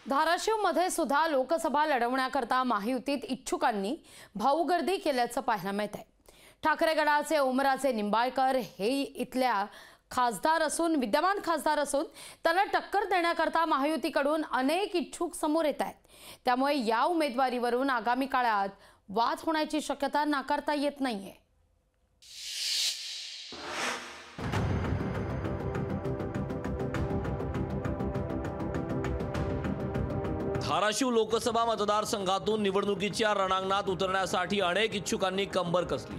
धाराशिवमध्ये सुद्धा लोकसभा लढवण्याकरता महायुतीत इच्छुकांनी भाऊगर्दी केल्याचं पाहायला मिळतंय। ठाकरे गटाचे ओमराजे निंबाळकर हे इथल्या खासदार असून विद्यमान खासदार असून त्याला टक्कर देण्याकरता महायुतीकडून अनेक इच्छुक समोर येत आहेत। त्यामुळे या उमेदवारीवरून आगामी काळात वाद होण्याची शक्यता नाकारता येत नाहीये। धाराशिव लोकसभा मतदारसंघातून निवडणुकीच्या रणांगणात उतरण्यासाठी अनेक इच्छुकांनी कंबर कसली।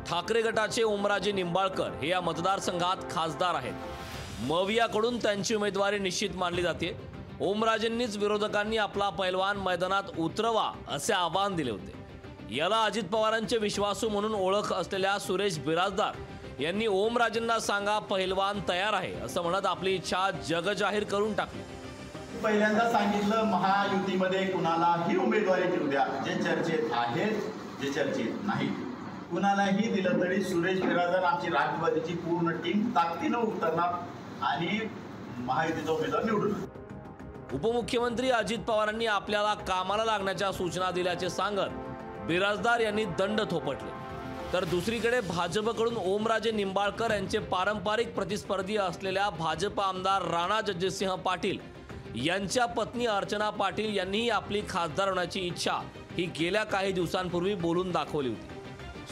ठाकरे गटाचे ओमराजे निंबाळकर हे या मतदारसंघात खासदार आहेत। मवियाकडून त्यांची उमेदवारी निश्चित मानली जाते। ओमराजेंनीच विरोधकांनी आपला पैलवान मैदानात उतरवा असे आवाहन दिले होते। याला अजित पवारांचे विश्वासू म्हणून ओळख असलेल्या सुरेश बिराजदार यांनी ओमराजेंना सांगा पैलवान तयार आहे असं म्हणत आपली इच्छा जगजाहीर करून टाकली। पहिल्यांदा सांगितलं महायुतीमध्ये कुणालाही उमेदवारी देऊ द्या, जे चर्चेत आहेत जे चर्चेत नाही कुणालाही दिलं तरी सुरेश बिराजदार आमची राष्ट्रवादीची पूर्ण टीम ताकदीनं उतरणार आणि महायुतीचा उमेदवार निवडून। उपमुख्यमंत्री अजित पवारांनी आपल्याला कामाला लागण्याच्या सूचना दिल्याचे सांगत बिराजदार यांनी दंड थोपटले। तर दुसरीकडे भाजपकडून ओमराजे निंबाळकर यांचे पारंपरिक प्रतिस्पर्धी असलेल्या भाजप आमदार राणा जगजितसिंह पाटील यांच्या पत्नी अर्चना पाटील यांनी आपली खासदार होण्याची इच्छा ही गेल्या काही दिवसांपूर्वी बोलून दाखवली होती।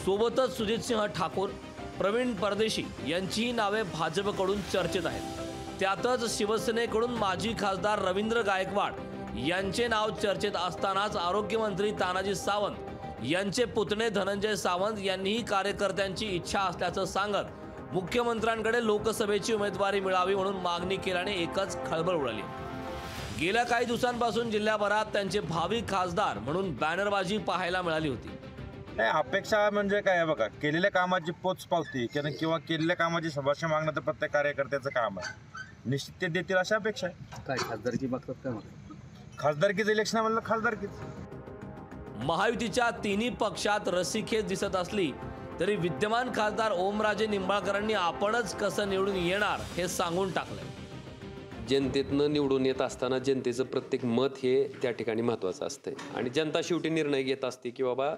सोबतच सुजितसिंह ठाकूर, प्रवीण परदेशी यांचीही नावे भाजपकडून चर्चेत आहेत। त्यातच शिवसेनेकडून माजी खासदार रवींद्र गायकवाड यांचे नाव चर्चेत असतानाच आरोग्यमंत्री तानाजी सावंत यांचे पुतणे धनंजय सावंत यांनीही कार्यकर्त्यांची इच्छा असल्याचं सांगत मुख्यमंत्र्यांकडे लोकसभेची उमेदवारी मिळावी म्हणून मागणी केल्याने एकच खळबळ उडाली। गेल्या काही दिवसांपासून जिल्ह्याभरात त्यांचे भावी खासदार म्हणून बॅनरबाजी पाहायला मिळाली होती। नाही, अपेक्षा म्हणजे काय बघा, केलेल्या कामाची पोचपावती किंवा केलेल्या कामाची शबाशी मागणं तर प्रत्येक कार्यकर्त्याचं काम आहे। निश्चित ते देतील अशा अपेक्षा आहे। काय खासदारकी बघतात काय मग? खासदारकीचं इलेक्शन म्हणलं खासदारकीच। महायुतीच्या तिन्ही पक्षात रस्सीखेच दिसत असली तरी विद्यमान खासदार ओमराजे निंबाळकरांनी आपणच कसं निवडून येणार हे सांगून टाकलंय। जनतेतनं निवडून येत असताना जनतेचं प्रत्येक मत हे त्या ठिकाणी महत्त्वाचं असतं आणि जनता शेवटी निर्णय घेत असते की बाबा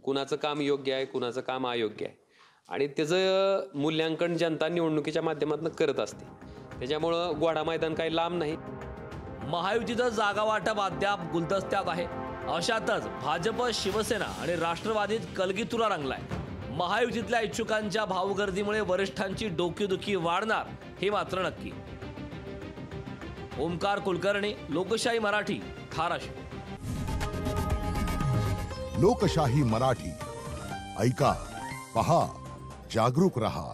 कुणाचं काम योग्य आहे, कुणाचं काम अयोग्य आहे आणि त्याचं मूल्यांकन जनता निवडणुकीच्या माध्यमातून करत असते। त्याच्यामुळं गोडा मैदान काही लांब नाही। महायुतीचं जागा वाटप अद्याप गुलदस्त्यात आहे। अशातच भाजप, शिवसेना आणि राष्ट्रवादीत कलगीतुरा रंगलाय। महायुतीतल्या इच्छुकांच्या भाऊगर्दीमुळे वरिष्ठांची डोकेदुखी वाढणार हे मात्र नक्की। ओमकार कुलकर्णी, लोकशाही मराठी, धाराशिव। लोकशाही मराठी ऐका, पहा, जागरूक रहा।